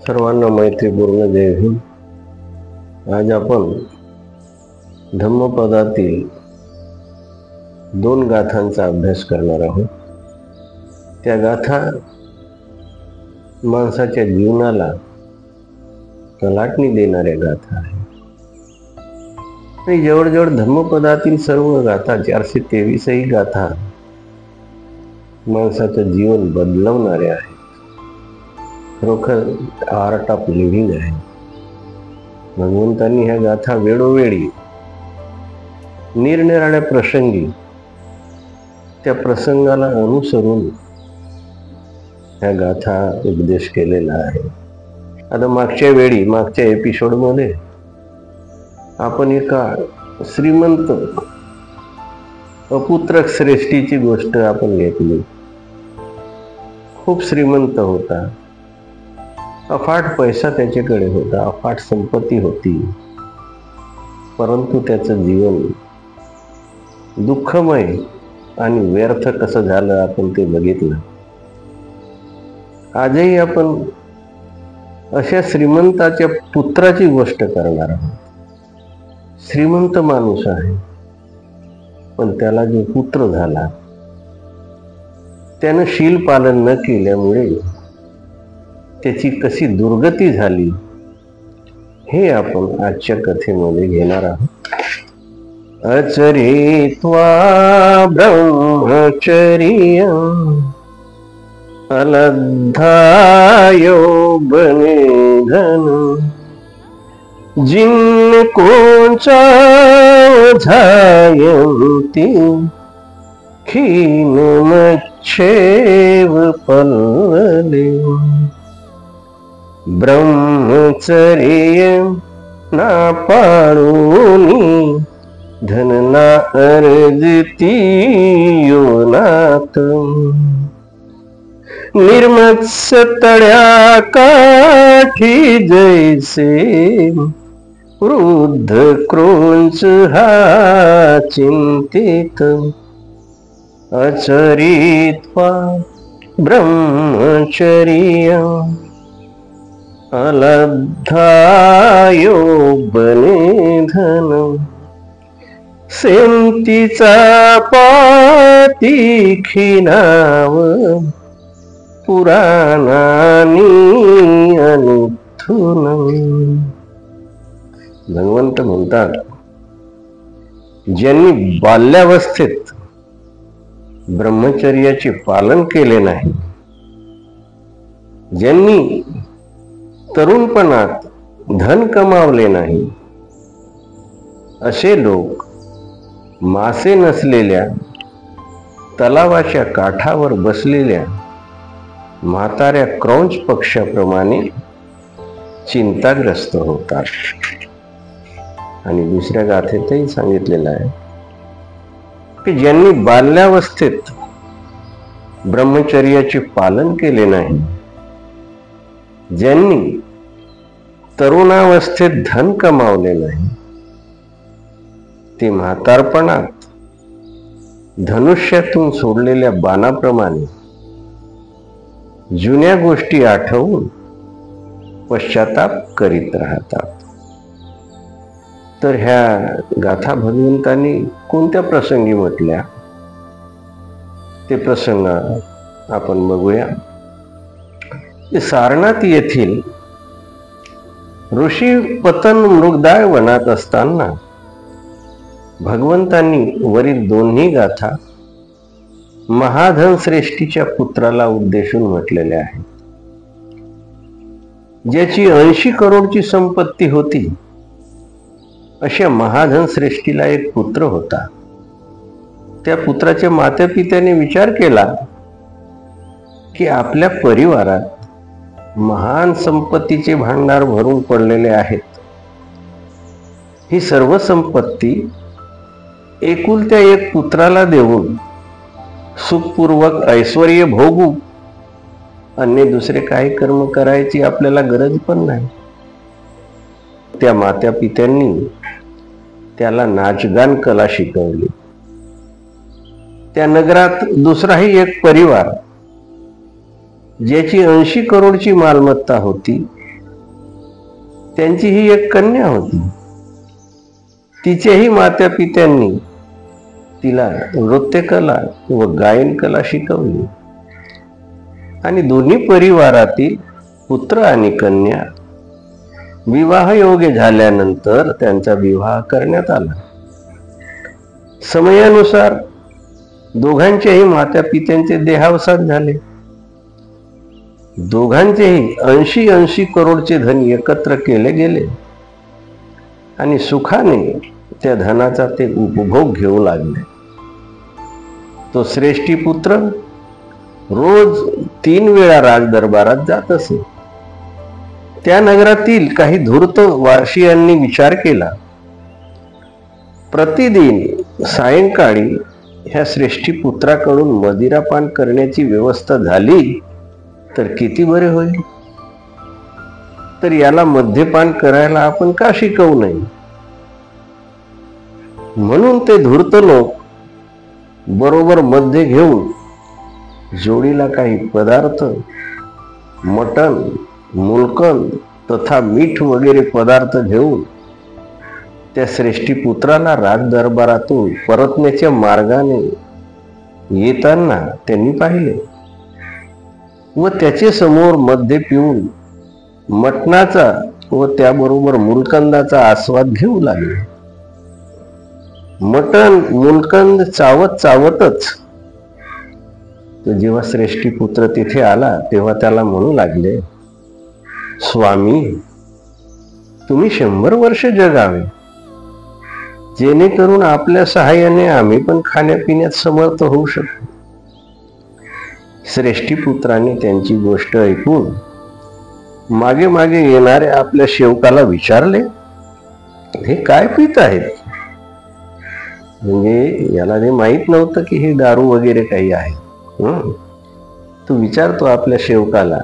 सर्वांना मैत्रीपूर्ण जय भीम। आज आपण धम्मपदातील 2 गाथांचा अभ्यास करणार आहोत। त्या गाथा माणसाच्या जीवनाला कलाटणी देणाऱ्या गाथा आहेत। जवळजवळ धम्मपदातील सर्व गाथा 423 ही गाथा माणसाचं जीवन बदलवणाऱ्या आहेत। खरोखर आर्ट ऑफ लिव्हिंग आहे। भगवंतांनी ह्या गाथा वेळोवेळी निरनिराळ्या प्रसंगी त्या प्रसंगाला अनुसरून ह्या गाथा उपदेश केलेला आहे। आता मागच्या एपिसोडमध्ये आपण एका श्रीमंत अपुत्रक श्रेष्ठीची गोष्ट आपण घेतली। खूप श्रीमंत होता, अफाट पैसा त्याच्याकडे होता, अफाट संपत्ती होती, परंतु त्याचं जीवन दुःखमय आणि व्यर्थ कसं झालं आपण ते बघितलं। आजही आपण अशा श्रीमंताच्या पुत्राची गोष्ट करणार आहोत। श्रीमंत माणूस आहे, पण त्याला जो पुत्र झाला त्यानं शील पालन न केल्यामुळे त्याची कशी दुर्गती झाली हे आपण आजच्या कथेमध्ये घेणार आहोत। अचरित्वा ब्रह्मचर्य अलद्धायो बनिधन जिनको झायन्ति खीनमच्छेव पल्लवे ब्रह्मचर्य ना पाळूनी धन ना अर्जिती योनात निर्मत्स्य तळ्या काठी जैसे वृद्ध क्रोंच हा चिंतित अचरित्वा ब्रह्मचर्य अलद्धायो बनिधन सेंतीचा पाती खिनाव पुराणानी अनुथुन। भगवंत म्हणतात, ज्यांनी बाल्यावस्थेत ब्रह्मचर्याचे पालन केले नाही, ज्यांनी तरुणपणात धन कमावले नाही, असे लोक मासे नसलेल्या तलावाच्या काठावर बसलेल्या म्हाताऱ्या क्रौंच पक्ष्याप्रमाणे चिंताग्रस्त होतात। आणि दुसऱ्या गाथेतही सांगितलेलं आहे की ज्यांनी बाल्यावस्थेत ब्रह्मचर्याचे पालन केले नाही, ज्यांनी तरुणावस्थेत धन कमावले नाही, ते म्हातारपणात धनुष्यातून सोडलेल्या बाणाप्रमाणे जुन्या गोष्टी आठवून पश्चाताप करीत राहतात। तर ह्या गाथा भगवंतांनी कोणत्या प्रसंगी म्हटल्या ते प्रसंग आपण बघूया। सारनाथ येथील ऋषी पतन मृगदाळ वनात असताना भगवंतांनी वरील दोन्ही गाथा महाधन श्रेष्ठीच्या पुत्राला उद्देशून म्हटलेल्या आहेत। ज्याची 80 करोडची संपत्ती होती, अशा महाधन श्रेष्ठीला एक पुत्र होता। त्या पुत्राच्या मातापित्याने विचार केला की आपल्या परिवारात महान संपत्तीचे भांडार भरून पडलेले आहेत, ही सर्व संपत्ती एकुलत्या एक पुत्राला देऊन सुखपूर्वक ऐश्वर्य भोगू, अन्य दुसरे काही कर्म करायची आपल्याला गरज पण नाही। त्या माता पित्यांनी त्याला नाचगान कला शिकवली। त्या नगरात दुसराही एक परिवार ज्याची 80 करोडची मालमत्ता होती त्यांची ही एक कन्या होती. तिच्याही मात्या पित्यांनी तिला नृत्यकला व गायन कला शिकवली आणि दोन्ही परिवारातील पुत्र आणि कन्या विवाहयोग्य झाल्यानंतर त्यांचा विवाह करण्यात आला. समयानुसार दोघांच्याही माता पित्यांचे देहावसान झाले. दोघांचेही 80 करोडचे धन एकत्र केले गेले आणि सुखाने त्या धनाचा ते उपभोग घेऊ लागले. तो श्रेष्ठी पुत्र रोज 3 वेळा राजदरबारात जात असे. त्या नगरातील काही धूर्त वारशियांनी विचार केला, प्रतिदिन सायंकाळी ह्या श्रेष्ठी पुत्राकडून मदिरापान करण्याची व्यवस्था झाली तर किती बरे होईल. तर याला मद्यपान करायला आपण का शिकवू नये. म्हणून ते धूर्त लोक बरोबर मद्य घेऊन जोडीला काही पदार्थ, मटण, मुलकंद तथा मीठ वगैरे पदार्थ घेऊन त्या श्रेष्ठी पुत्राला राजदरबारातून परतण्याच्या मार्गाने येताना त्यांनी पाहिले व त्याचे समोर मद्य पिऊन मटणाचा व त्याबरोबर मुलकंदाचा आस्वाद घेऊ लागले. मटण मुलकंद चावतच तो जेव्हा श्रेष्ठी पुत्र तिथे आला तेव्हा त्याला म्हणू लागले, स्वामी, तुम्ही 100 वर्ष जगावे, जेणेकरून आपल्या सहाय्याने आम्ही पण खाण्यापिण्यात समर्थ होऊ शकतो. श्रेष्ठी पुत्राने त्यांची गोष्ट ऐकून मागे मागे येणाऱ्या आपल्या सेवकाला विचारले, हे काय पित आहेत. म्हणजे याला हे माहित नव्हतं की हे दारू वगैरे काही आहे. तो विचारतो आपल्या सेवकाला,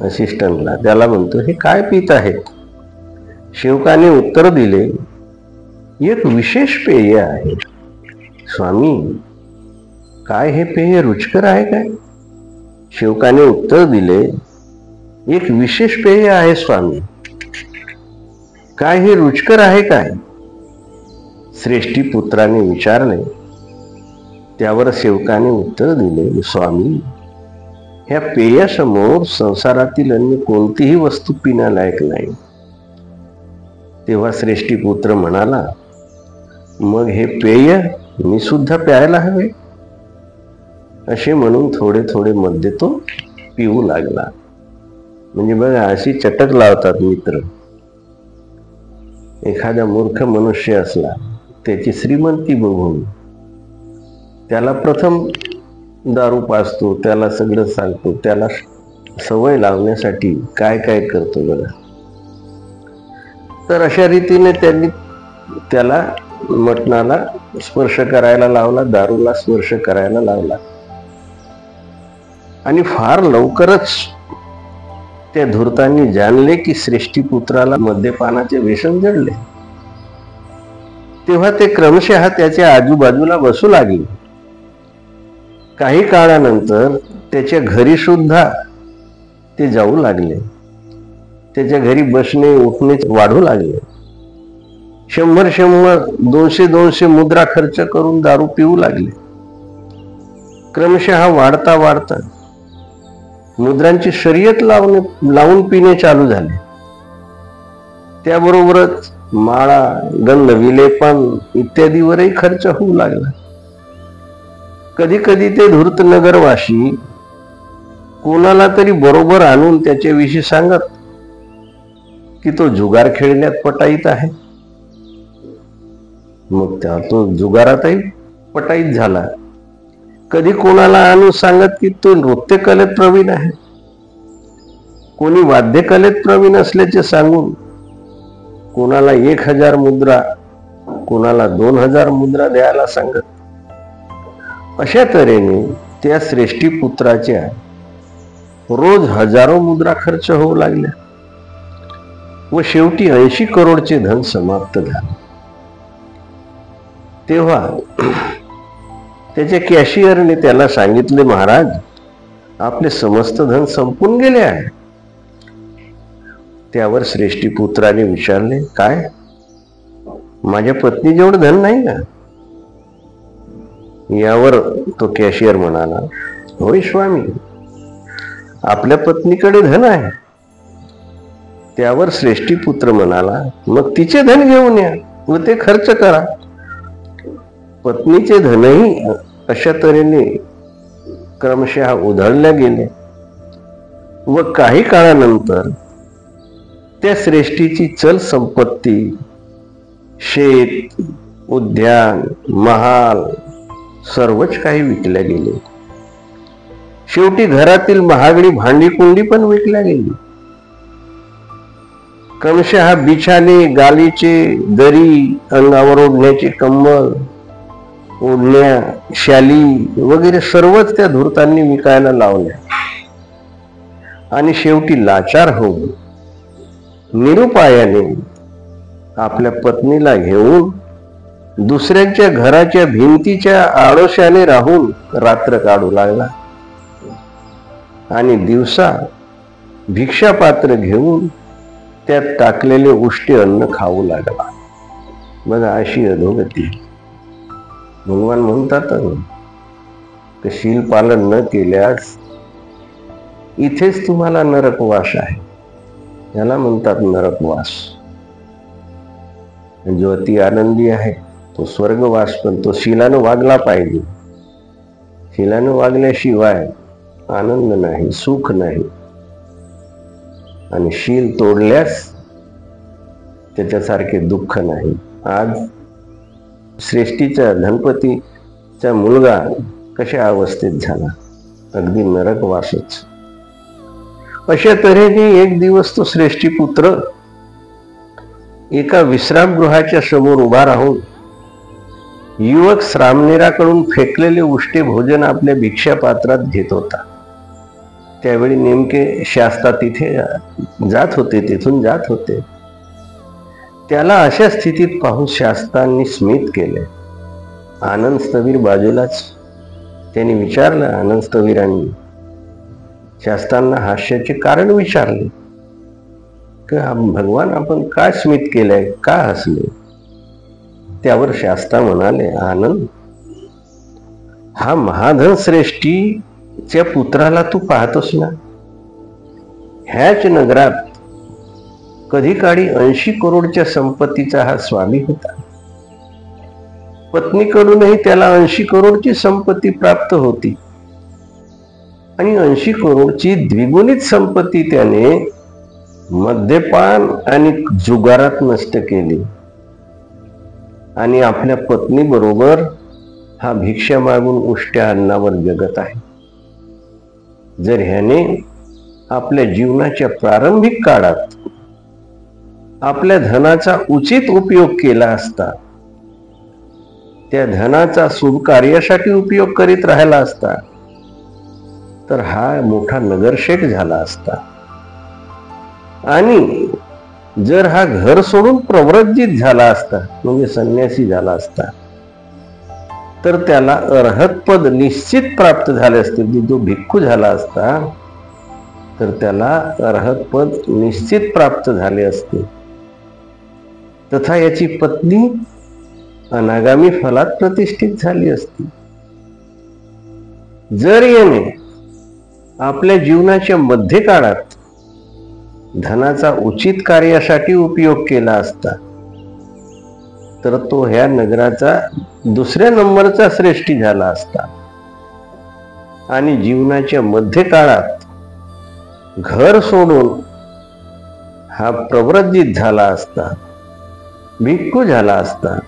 असिस्टंटला, त्याला म्हणतो, हे काय पित आहेत. सेवकाने उत्तर दिले, एक विशेष पेय आहे. स्वामी, काय हे पेय रुचकर आहे काय. सेवकाने उत्तर दिले, एक विशेष पेय आहे स्वामी. काय हे रुचकर आहे काय. श्रेष्ठी पुत्राने विचारले. त्यावर सेवकाने उत्तर दिले, स्वामी, ह्या पेयासमोर संसारातील अन्य कोणतीही वस्तू पिण्यालायक नाही. तेव्हा श्रेष्ठी पुत्र म्हणाला, मग हे पेय मी सुद्धा प्यायला हवे. असे म्हणून थोडे थोडे मद्य तो पिऊ लागला. म्हणजे बघा, अशी चटक लावतात मित्र. एखादा मूर्ख मनुष्य असला, त्याची श्रीमंती बघून त्याला प्रथम दारू पाजतो, त्याला सगळं सांगतो, त्याला सवय लावण्यासाठी काय काय करतो बघा. तर अशा रीतीने त्यांनी त्याला मटणाला स्पर्श करायला लावला, दारूला स्पर्श करायला लावला आणि फार लवकरच त्या धूर्तांनी जाणले की श्रेष्ठी पुत्राला मद्यपानाचे व्यसन जडले. तेव्हा ते क्रमशः त्याच्या आजूबाजूला बसू लागले. काही काळानंतर त्याच्या घरी सुद्धा ते जाऊ लागले. त्याच्या घरी बसणे उठणे वाढू लागले. 100 200 मुद्रा खर्च करून दारू पिऊ लागले. क्रमशः वाढता वाढता मुद्रांची शर्यत लावून पिणे चालू झाले. त्याबरोबरच माळा, गंध, विलेपन इत्यादीवरही खर्च होऊ लागला. कधी कधी ते धूर्त नगरवासी कोणाला तरी बरोबर आणून त्याच्याविषयी सांगत की तो जुगार खेळण्यात पटाईत आहे. मग तो जुगारातही पटाईत झाला. कधी कोणाला आणून सांगत की तो नृत्यकलेत प्रवीण आहे. कोणी वाद्यकलेत प्रवीण असल्याचे सांगून कोणाला 1000 मुद्रा, कोणाला 2000 मुद्रा द्यायला सांगत. अशा तऱ्हेने त्या श्रेष्ठी पुत्राच्या रोज हजारो मुद्रा खर्च होऊ लागल्या व शेवटी 80 करोडचे धन समाप्त झाले. तेव्हा त्याच्या कॅशियरने त्याला सांगितले, महाराज, आपले समस्त धन संपून गेले आहे. त्यावर श्रेष्ठीपुत्राने विचारले, काय माझ्या पत्नी जेवढं धन नाही का? यावर तो कॅशियर म्हणाला, होय स्वामी, आपल्या पत्नीकडे धन आहे. त्यावर श्रेष्ठीपुत्र म्हणाला, मग तिचे धन घेऊन या व ते खर्च करा. पत्नीचे धनही अशा तऱ्हेने क्रमशः उधळल्या गेले व काही काळानंतर त्या श्रेष्ठीची चल संपत्ती, शेत, उद्यान, महाल सर्वच काही विकल्या गेले. शेवटी घरातील महागडी भांडी कुंडी पण विकल्या गेली. क्रमशः बिछाने, गालीचे, दरी, अंगावर ओढण्याचे कंबळ, ओढण्या, शाली वगैरे सर्वच त्या धूर्तांनी विकायला लावल्या. आणि शेवटी लाचार होऊन निरुपायाने आपल्या पत्नीला घेऊन दुसऱ्यांच्या घराच्या भिंतीच्या आडोशाने राहून रात्र काढू लागला आणि दिवसा भिक्षापात्र घेऊन त्यात टाकलेले उष्टे अन्न खाऊ लागला. बघा, अशी अधोगती. भगवान म्हणतात की शील पालन न केल्यास इथेच तुम्हाला नरकवास आहे. याला म्हणतात नरकवास. जो अति आनंदी आहे तो स्वर्गवास, पण तो शीलानं वागला पाहिजे. शीलानं वागल्याशिवाय आनंद नाही, सुख नाही. आणि शील तोडल्यास त्याच्यासारखे दुःख नाही. आज श्रेष्ठीचा धनपतीचा मुलगा कशा अवस्थेत झाला, अगदी नरकवासच. अशा तऱ्हेने एक दिवस तो श्रेष्ठी पुत्र एका विश्रामगृहाच्या समोर उभा राहून युवक श्रामणेराकडून फेकलेले उष्टे भोजन आपल्या भिक्षापात्रात घेत होता. त्यावेळी नेमके शास्ता तिथे जात होते, तिथून जात होते. त्याला अशा स्थितीत पाहून शास्तांनी स्मित केले. आनंद स्थवीर बाजूलाच. त्यांनी विचारलं, आनंद स्थवीरांनी शास्त्रांना हास्याचे कारण विचारले की भगवान, आपण काय स्मित केलंय, का हसले? त्यावर शास्ता म्हणाले, आनंद, हा महाधन श्रेष्ठीच्या पुत्राला तू पाहतोस ना, ह्याच नगरात कधी काळी 80 करोडच्या संपत्तीचा हा स्वामी होता. पत्नीकडूनही त्याला 80 करोडची संपत्ती प्राप्त होती आणि 80 करोडची द्विगुणित संपत्ती त्याने मद्यपान आणि जुगारात नष्ट केली. आणि आपल्या पत्नी बरोबर हा भिक्षा मागून उष्ट्या अन्नावर जगत आहे. जर ह्याने आपल्या जीवनाच्या प्रारंभिक काळात आपल्या धनाचा उचित उपयोग केला असता, त्या धनाचा शुभ कार्यासाठी उपयोग करीत राहिला असता, तर हा मोठा नगरशेठ झाला असता. आणि जर हा घर सोडून प्रव्रजित झाला असता, म्हणजे संन्यासी झाला असता, तर त्याला अर्हत पद निश्चित प्राप्त झाले असते. जो भिक्खू झाला असता तर त्याला अर्हत पद निश्चित प्राप्त झाले असते. तथा याची पत्नी अनागामी फलात प्रतिष्ठित झाली असती. जर याने आपल्या जीवनाच्या मध्य काळात धनाचा उचित कार्यासाठी उपयोग केला असता, तर तो ह्या नगराचा दुसऱ्या नंबरचा श्रेष्ठी झाला असता. आणि जीवनाच्या मध्य काळात घर सोडून हा प्रव्रजित झाला असता, भिक्खू झाला असता,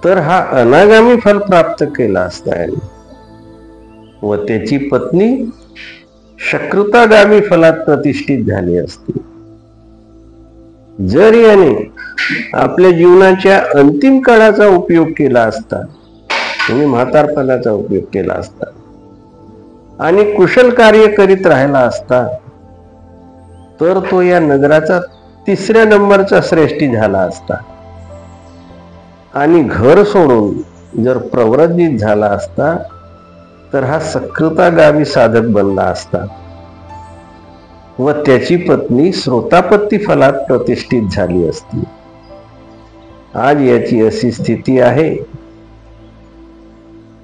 तर हा अनागामी फल प्राप्त केला असता. व त्याची पत्नी शकृतागामी फलात प्रतिष्ठित झाली असती. जर याने आपल्या जीवनाच्या अंतिम काळाचा उपयोग केला असता, म्हणजे म्हातारपणाचा उपयोग केला असता आणि कुशल कार्य करीत राहिला असता, तर तो या नगराचा तिसऱ्या नंबरचा श्रेष्ठी झाला असता. आणि घर सोडून जर प्रव्रजित झाला असता, तर हा सकृतागामी साधक बनला असता. व त्याची पत्नी श्रोतापत्ती फलात प्रतिष्ठित झाली असती. आज याची अशी स्थिती आहे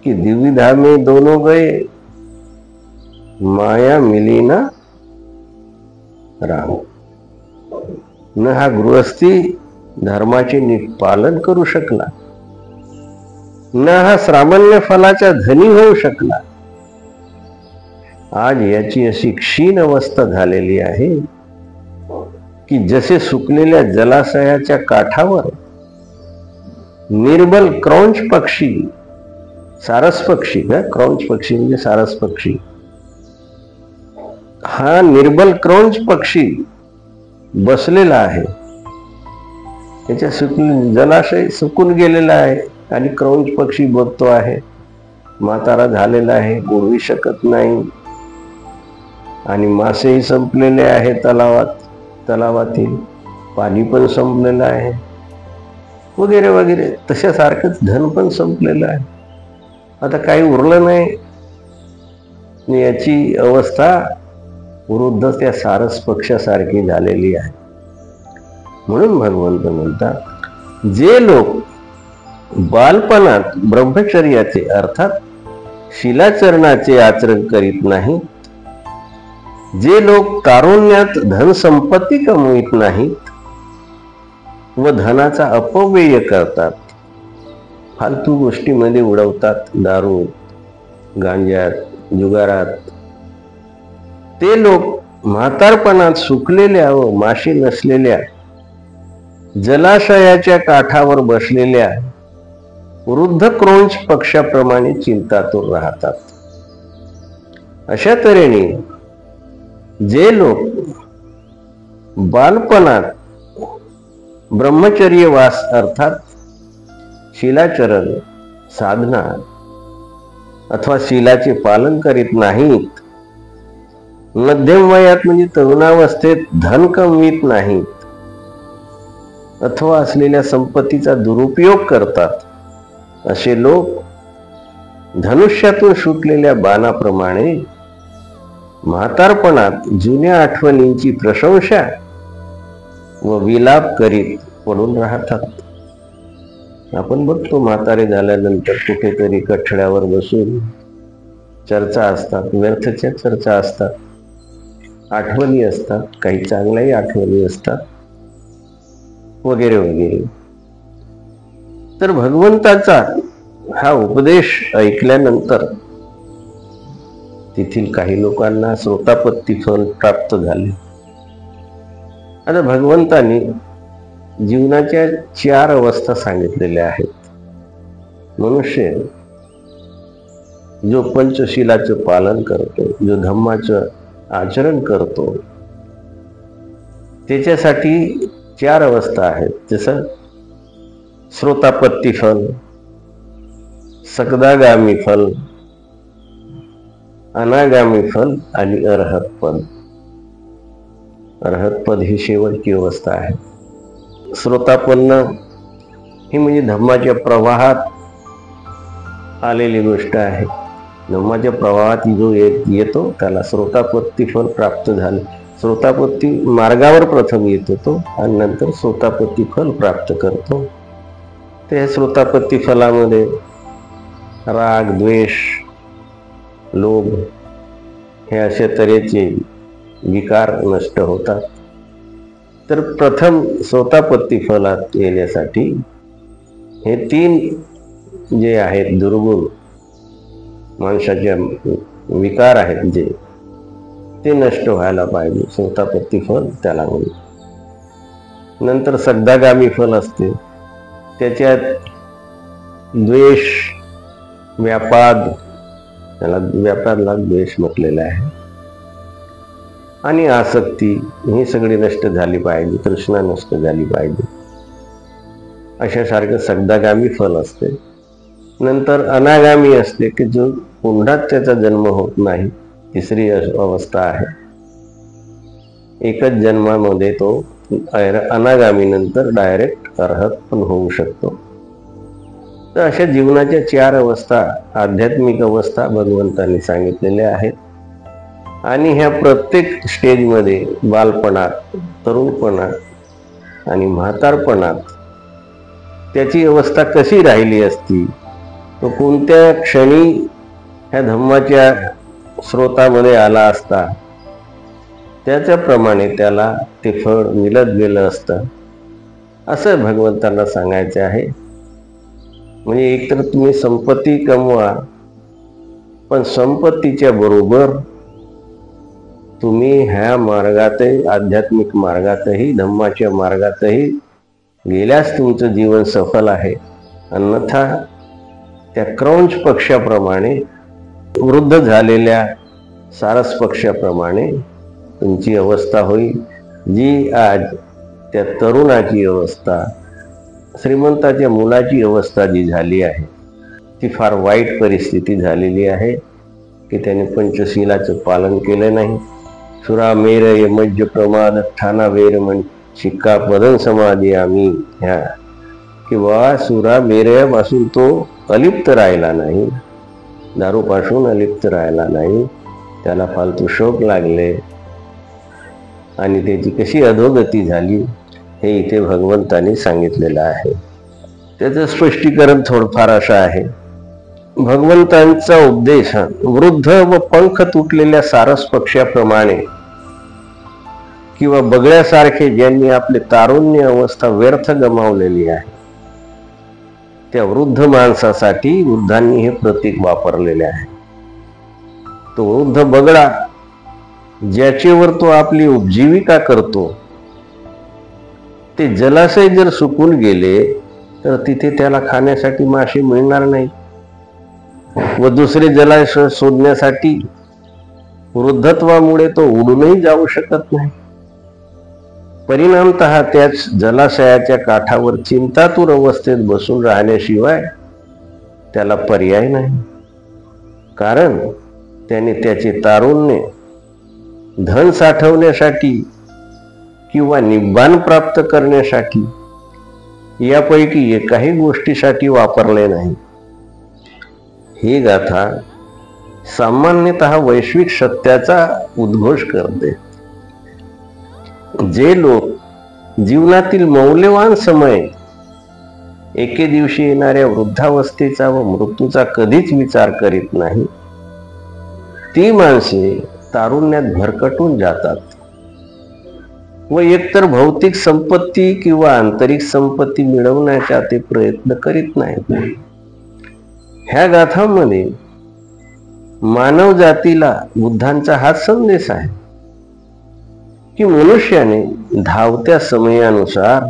की द्विविधा में दोनों गए, माया मिली ना राम. न हा गृहस्थी धर्माचे नीट पालन करू शकला, न हा श्रामण्य फलाच्या धनी होऊ शकला. आज याची अशी क्षीण अवस्था झालेली आहे की जसे सुकलेल्या जलाशयाच्या काठावर निर्बल क्रौंच पक्षी, सारस पक्षी का, क्रौंच पक्षी म्हणजे सारस पक्षी, हा निर्बल क्रौंच पक्षी बसलेला आहे. त्याच्या जलाशय सुकून गेलेला आहे आणि क्रौंच पक्षी बघतो आहे. म्हातारा झालेला आहे, उडवी शकत नाही आणि मासेही संपलेले आहे तलावातील पाणी पण संपलेलं आहे वगैरे वगैरे. तशासारखंच धन पण संपलेलं आहे. आता काही उरलं नाही. याची अवस्था वृद्ध त्या सारस पक्षासारखी झालेली आहे. म्हणून भगवंत म्हणतात, जे लोक बालपणात ब्रह्मचर्याचे अर्थात शिलाचरणाचे आचरण करीत नाहीत, जे लोक तारुण्यात धनसंपत्ती कमवित नाहीत व धनाचा अपव्यय करतात, फालतू गोष्टीमध्ये उडवतात, दारू, गांजात, जुगारात, ते लोक म्हातारपणात सुकलेल्या व माशी नसलेल्या जलाशयाच्या काठावर बसलेल्या वृद्ध क्रौंच पक्षाप्रमाणे चिंतातूर राहतात. अशा तऱ्हेने जे लोक बालपणात ब्रह्मचर्यवास अर्थात शिलाचरण साधना अथवा शिलाचे पालन करीत नाहीत, मध्यम वयात म्हणजे तरुणावस्थेत धन कमवित नाहीत अथवा असलेल्या संपत्तीचा दुरुपयोग करतात, असे लोक धनुष्यातून सुटलेल्या बाणाप्रमाणे म्हातारपणात जुन्या आठवणींची प्रशंसा व विलाप करीत पडून राहतात. आपण बघतो म्हातारे झाल्यानंतर कुठेतरी कठड्यावर बसून चर्चा असतात, व्यर्थच्या चर्चा असतात, आठवणी असतात, काही चांगल्याही आठवणी असतात वगैरे वगैरे. तर भगवंताचा हा उपदेश ऐकल्यानंतर तेथील काही लोकांना श्रोतापत्ती फल प्राप्त झाले. आता भगवंतांनी जीवनाच्या 4 अवस्था सांगितलेल्या आहेत. मनुष्य जो पंचशिलाचं पालन करतो, जो धम्माचं आचरण करतो, त्याच्यासाठी 4 अवस्था आहेत. जसं श्रोतापत्ती फल, सकदागामी फल, अनागामी फल आणि अरहत पद. अरहत पद ही शेवटची अवस्था आहे. श्रोतापन्न ही म्हणजे धम्माच्या प्रवाहात आलेली गोष्ट आहे. धम्माच्या प्रवाहात जो येतो त्याला श्रोतापत्ती फल प्राप्त झाले. श्रोतापत्ती मार्गावर प्रथम येतो तो आणि नंतर श्रोतापत्ती फल प्राप्त करतो. त्या श्रोतापत्ती फलामध्ये राग, द्वेष, लोभ हे अशा तऱ्हेचे विकार नष्ट होतात. तर प्रथम श्रोतापत्ती फलात येण्यासाठी हे 3 जे आहेत दुर्गुण, माणसाचे विकार आहेत जे, ते नष्ट व्हायला पाहिजे. श्रोतापत्ती फल त्याला होईल. नंतर सकदागामी फल असते, त्याच्यात द्वेष, व्यापाद, त्याला व्यापाराला द्वेष म्हटलेला आहे, आणि आसक्ती ही सगळी नष्ट झाली पाहिजे, तृष्णा नष्ट झाली पाहिजे. अशासारखं सकदागामी फल असते. नंतर अनागामी असते की जो पुन्हा त्याचा जन्म होत नाही, तिसरी अवस्था आहे. एकच जन्मामध्ये तो अनागामी नंतर डायरेक्ट अरहत पण होऊ शकतो. तर अशा जीवनाच्या 4 अवस्था, आध्यात्मिक अवस्था भगवंतांनी सांगितलेल्या आहेत. आणि ह्या प्रत्येक स्टेजमध्ये, बालपणात, तरुणपणात आणि म्हातारपणात त्याची अवस्था कशी राहिली असती, तो कोणत्या क्षणी ह्या धम्माच्या स्रोतामध्ये आला असता, त्याच्याप्रमाणे त्याला ते फळ मिळत गेलं असतं, असं भगवंतांना सांगायचे आहे. म्हणजे एकतर तुम्ही संपत्ती कमवा, पण संपत्तीच्या बरोबर तुम्ही ह्या मार्गातही, आध्यात्मिक मार्गातही, धम्माच्या मार्गातही गेल्यास तुमचं जीवन सफल आहे. अन्यथा त्या क्रौंच पक्षाप्रमाणे, वृद्ध झालेल्या सारस पक्षाप्रमाणे तुमची अवस्था होईल, जी आज त्या तरुणाची अवस्था, श्रीमंताच्या मुलाची अवस्था जी झाली आहे, ती फार वाईट परिस्थिती झालेली आहे की त्याने पंचशीलाचं पालन केलं नाही. सुरा मेर यमज्ज प्रमाद ठाणा वेरमण शिक्का पदन समाधी आम्ही, ह्या किंवा सुरा मेरयापासून तो अलिप्त राहिला नाही, दारूपासून अलिप्त राहिला नाही, त्याला फालतू शोक लागले आणि त्याची कशी अधोगती झाली हे इथे भगवंतांनी सांगितलेलं आहे. त्याचं स्पष्टीकरण थोडंफार असं आहे. भगवंतांचा उपदेश वृद्ध व पंख तुटलेल्या सारस पक्षाप्रमाणे किंवा बगळ्यासारखे ज्यांनी आपले तारुण्य अवस्था व्यर्थ गमावलेली आहे, त्या वृद्ध माणसासाठी वृद्धांनी हे प्रतीक वापरलेले आहे. तो वृद्ध बगळा ज्याच्यावर तो आपली उपजीविका करतो, ते जलाशय जर सुकून गेले तर तिथे त्याला खाण्यासाठी मासे मिळणार नाही व दुसरे जलाशय शोधण्यासाठी वृद्धत्वामुळे तो उडूनही जाऊ शकत नाही. परिणामतः त्याच जलाशयाच्या काठावर चिंतातूर अवस्थेत बसून राहण्याशिवाय त्याला पर्याय नाही. कारण त्याने त्याचे तारुण्य धन साठवण्यासाठी किंवा निब्बाण प्राप्त करण्यासाठी यापैकी एकाही गोष्टीसाठी वापरले नाही. ही गाथा सामान्यतः वैश्विक सत्याचा उद्घोष करते. जे लोक जीवनातील मौल्यवान समय, एके दिवशी येणाऱ्या वृद्धावस्थेचा व मृत्यूचा कधीच विचार करीत नाही, ती माणसे तारुण्यात भरकटून जातात व एकतर भौतिक संपत्ती किंवा आंतरिक संपत्ती मिळवण्याचा ते प्रयत्न करीत नाहीत. ह्या गाथांमध्ये मानव जातीला बुद्धांचा हाच संदेश आहे की मनुष्याने धावत्या समयानुसार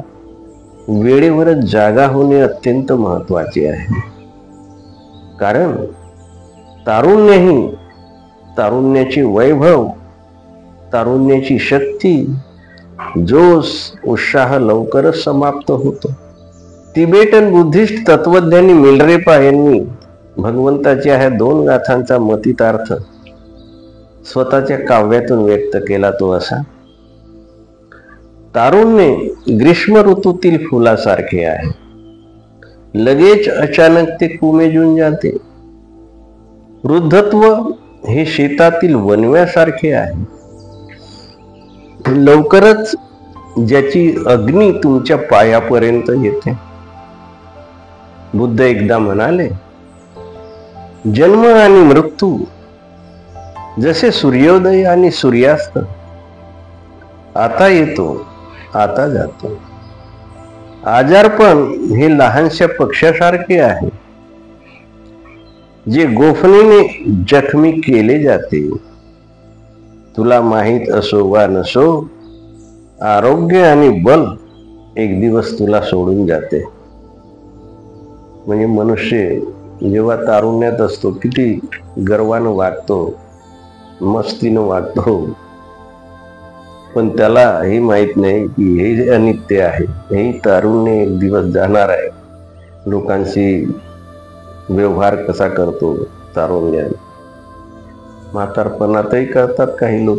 वेळेवरच जागा होणे अत्यंत महत्वाचे आहे. कारण तारुण्यही, तारुण्याचे वैभव, तारुण्याची शक्ती, जोश, उत्साह लवकरच समाप्त होतो. तिबेटन बुद्धिस्ट तत्वज्ञानी मिलरेपा यांनी भगवंताच्या ह्या दोन गाथांचा मतितार्थ स्वतःच्या काव्यातून व्यक्त केला. तो असा: तारुण्य ग्रीष्म ऋतूतील फुलासारखे आहे, लगेच अचानक ते कुमेजून जाते. वृद्धत्व हे शेतातील वनव्यासारखे आहे, लवकरच ज्याची अग्नी तुमच्या पायापर्यंत येते. बुद्ध एकदा म्हणाले, जन्म आणि मृत्यू जसे सूर्योदय आणि सूर्यास्त, आता येतो आता जातो. आजारपण हे लहानशा पक्ष्यासारखे आहे, जे गोफणीने जखमी केले जाते. तुला माहित असो वा नसो, आरोग्य आणि बल एक दिवस तुला सोडून जाते. म्हणजे मनुष्य जेव्हा तारुण्यात असतो किती गर्वानं वागतो, मस्तीनं वागतो, पण त्याला हे माहित नाही की हे अनित्य आहे, हे तारुण्य एक दिवस जाणार आहे. लोकांशी व्यवहार कसा करतो तारुण्यात, म्हातारपणातही करतात काही लोक.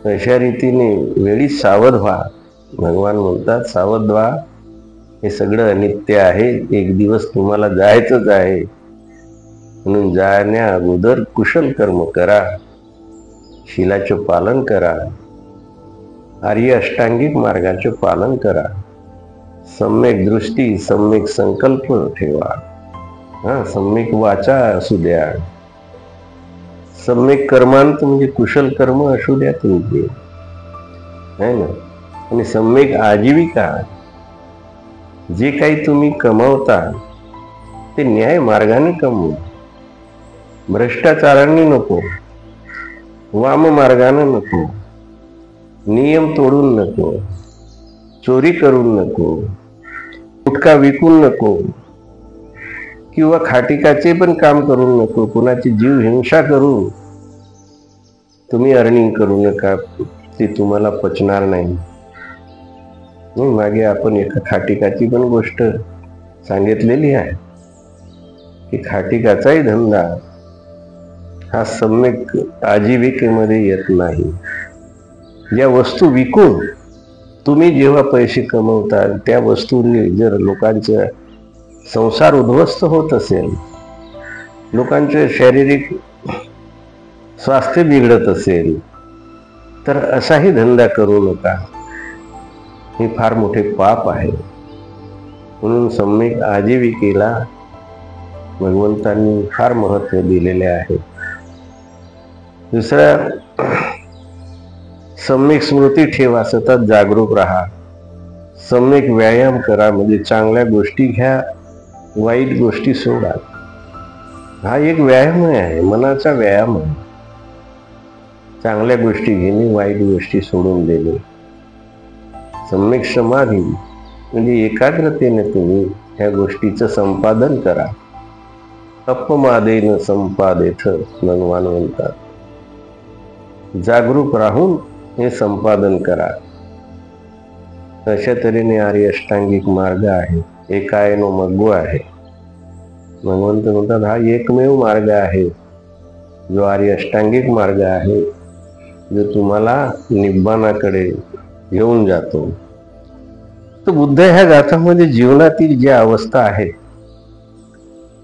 अशा रीतीने वेळीच सावध व्हा. भगवान म्हणतात सावध व्हा, हे सगळं अनित्य आहे, एक दिवस तुम्हाला जायचंच आहे. म्हणून जाण्या अगोदर कुशल कर्म करा. शीलाचे पालन करा, आर्य अष्टांगिक मार्गाचे पालन करा, सम्यक दृष्टी, सम्यक संकल्प ठेवा, सम्यक वाचा असू द्या, सम्यक कर्मांत म्हणजे कुशल कर्म असू द्या तुमचे, है ना. आणि सम्यक आजीविका, जे काही तुम्ही कमवता ते न्याय मार्गाने कमवू, भ्रष्टाचारांनी नको, वाम मार्गाने नको, नियम तोडून नको, चोरी करून नको, गुटखा विकून नको, किंवा खाटिकाचे पण काम करून नको, कुणाची जीव हिंसा करून तुम्ही अर्निंग करू नका, ते तुम्हाला पचणार नाही. मागे आपण एका खाटिकाची पण गोष्ट सांगितलेली आहे की खाटिकाचाही धंदा हा सम्यक आजीविकेमध्ये येत नाही. ज्या वस्तू विकून तुम्ही जेव्हा पैसे कमवता त्या वस्तूंनी जर लोकांचा संसार उद्ध्वस्त होत असेल, लोकांचे शारीरिक स्वास्थ्य बिघडत असेल, तर असाही धंदा करू नका. हे फार मोठे पाप आहे. म्हणून सम्यक आजीविकेला भगवंतांनी फार महत्त्व दिलेले आहे. दुसरा, सम्यक स्मृती ठेवा, सतत जागरूक राहा, सम्यक व्यायाम करा, म्हणजे चांगल्या गोष्टी घ्या, वाईट गोष्टी सोडा. हा एक व्यायाम आहे, मनाचा व्यायाम आहे. चांगल्या गोष्टी घेणे, वाईट गोष्टी सोडून देणे. सम्यक समाधी म्हणजे एकाग्रतेने तुम्ही ह्या गोष्टीचं संपादन करा. अपमादेन संपादेथ भगवान म्हणतात. जागरूक राहून हे संपादन करा. अशा तऱ्हेने आर्य अष्टांगिक मार्ग आहे, एकायनो मग्गो आहे. भगवंत म्हणतात हा एकमेव मार्ग आहे जो आर्य अष्टांगिक मार्ग आहे, जो तुम्हाला निब्बाणाकडे घेऊन जातो. तर बुद्ध ह्या गाथामध्ये जीवनातील ज्या अवस्था आहेत,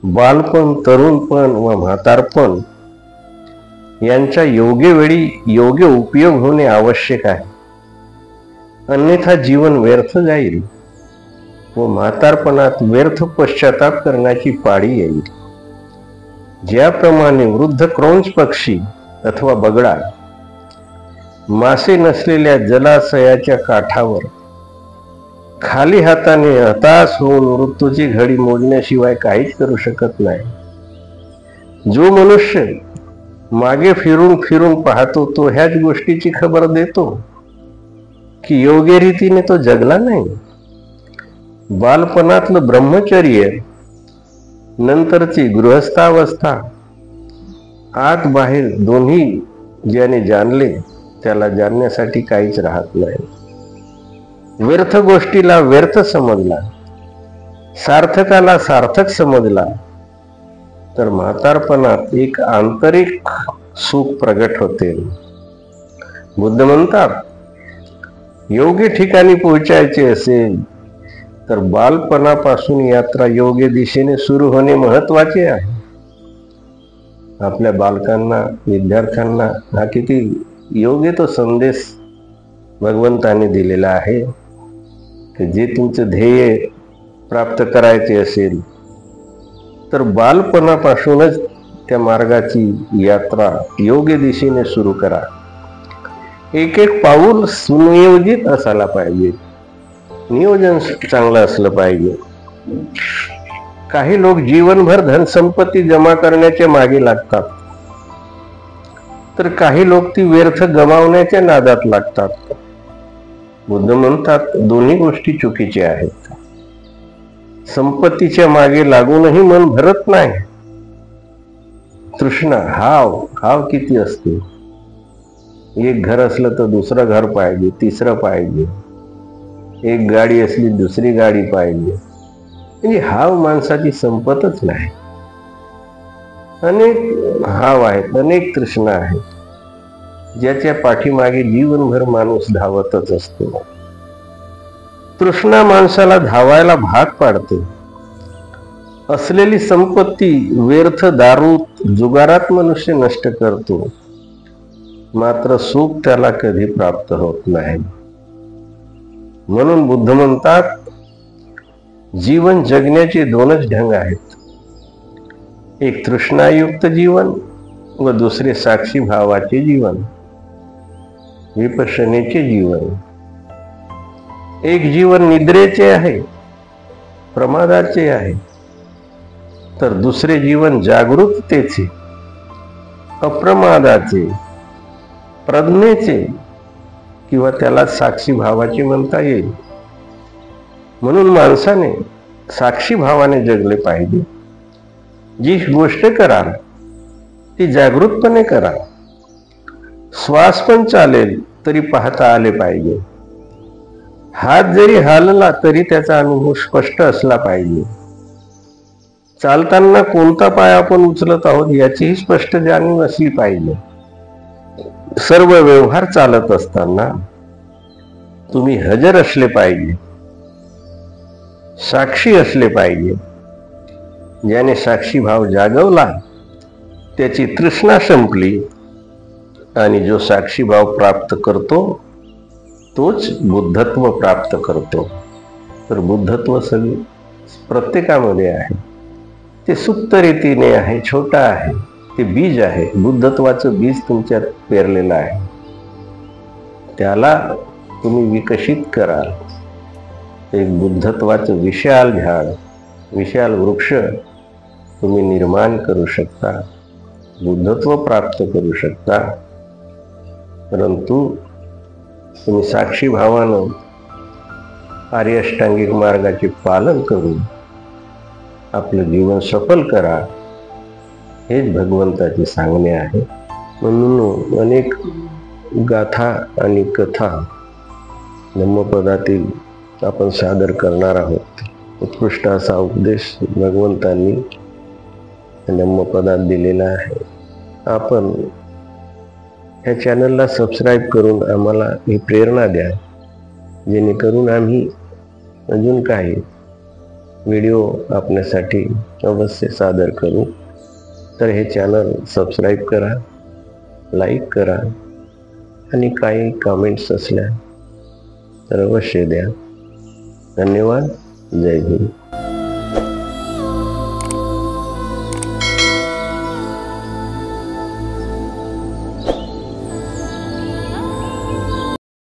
बालपण, तरुणपण व म्हातारपण यांचा योग्य वेळी योग्य उपयोग होणे आवश्यक आहे. अन्यथा जीवन व्यर्थ जाईल व म्हातारपणात व्यर्थ पश्चाताप करण्याची पाळी येईल. ज्याप्रमाणे वृद्ध क्रौंच पक्षी अथवा बगळा मासे नसलेल्या जलाशयाच्या काठावर खाली हाताने हताश होऊन मृत्यूची घडी मोजण्याशिवाय काहीच करू शकत नाही. जो मनुष्य मागे फिरून फिरून पाहतो तो ह्याच गोष्टीची खबर देतो की योग्य रीतीने तो जगला नाही. बालपणातलं ब्रह्मचर्य, नंतरची गृहस्थावस्था, आत बाहेर दोन्ही ज्याने जाणले त्याला जाणण्यासाठी काहीच राहत नाही. व्यर्थ गोष्टीला व्यर्थ समजला, सार्थकाला सार्थक समजला, तर म्हातारपणात एक आंतरिक सुख प्रगट होते. बुद्ध म्हणतात योग्य ठिकाणी पोहोचायचे असेल तर बालपणापासून यात्रा योग्य दिशेने सुरू होणे महत्वाचे आहे. आपल्या बालकांना, विद्यार्थ्यांना हा किती योग्य तो संदेश भगवंताने दिलेला आहे की जे तुमचं ध्येय प्राप्त करायचे असेल तर बालपणापासूनच त्या मार्गाची यात्रा योग्य दिशेने सुरू करा. एक एक पाऊल सुनियोजित असायला पाहिजे, नियोजन चांगलं असलं पाहिजे. काही लोक जीवनभर धनसंपत्ती जमा करण्याच्या मागे लागतात, तर काही लोक ती व्यर्थ गमावण्याच्या नादात लागतात. बुद्ध म्हणतात दोन्ही गोष्टी चुकीच्या आहेत. संपत्तीच्या मागे लागूनही मन भरत नाही. तृष्णा, हाव किती असते. एक घर असलं तर दुसरं घर पाहिजे, तिसरं पाहिजे. एक गाडी असली दुसरी गाडी पाहिजे. म्हणजे हाव माणसाची संपतच नाही. अनेक हाव आहेत, अनेक तृष्णा आहेत, ज्याच्या पाठीमागे जीवनभर माणूस धावतच असतो. तृष्णा माणसाला धावायला भाग पाडते. असलेली संपत्ती व्यर्थ दारूत, जुगारात मनुष्य नष्ट करतो. मात्र सुख त्याला कधी प्राप्त होत नाही. म्हणून बुद्ध म्हणतात, जीवन जगण्याचे दोनच ढंग आहेत. एक तृष्णायुक्त जीवन व दुसरे साक्षी भावाचे जीवन, विपश्यनेचे जीवन. एक जीवन निद्रेचे आहे, प्रमादाचे आहे, तर दुसरे जीवन जागरूकतेचे, अप्रमादाचे, प्रज्ञेचे किंवा त्याला साक्षी भावाचे म्हणता येईल. म्हणून माणसाने साक्षी भावाने जगले पाहिजे. जी गोष्ट कराल ती जागृतपणे करा. श्वास पण चालेल तरी पाहता आले पाहिजे. हात जरी हालला तरी त्याचा अनुभव स्पष्ट असला पाहिजे. चालताना कोणता पाय आपण उचलत आहोत याचीही स्पष्ट जाणीव असली पाहिजे. सर्व व्यवहार चालत असताना तुम्ही हजर असले पाहिजे, साक्षी असले पाहिजे. ज्याने साक्षी भाव जागवला त्याची तृष्णा संपली आणि जो साक्षी भाव प्राप्त करतो तोच बुद्धत्व प्राप्त करतो. तर बुद्धत्व सगळे प्रत्येकामध्ये आहे. ते सुप्त रीतीने आहे, छोटा आहे, ते बीज आहे. बुद्धत्वाचं बीज तुमच्यात पेरलेलं आहे. त्याला तुम्ही विकसित कराल. एक बुद्धत्वाचं विशाल झाड, विशाल वृक्ष तुम्ही निर्माण करू शकता, बुद्धत्व प्राप्त करू शकता. परंतु तुम्ही साक्षी भावानं आर्य अष्टांगिक मार्गाचे पालन करून आपलं जीवन सफल करा, हेच भगवंताचे सांगणे आहे. म्हणून अनेक गाथा आणि कथा धम्मपदातील आपण सादर करणार आहोत. उत्कृष्ट असा उपदेश भगवंतांनी धम्मपदात दिलेला आहे. आपण ह्या चॅनलला सबस्क्राईब करून आम्हाला ही प्रेरणा द्या, जेणेकरून आम्ही अजून काही व्हिडिओ आपल्यासाठी अवश्य सादर करू. तर हे चॅनल सबस्क्राईब करा, लाईक करा आणि काही कमेंट्स असल्या तर अवश्य द्या. धन्यवाद. जय हिंद.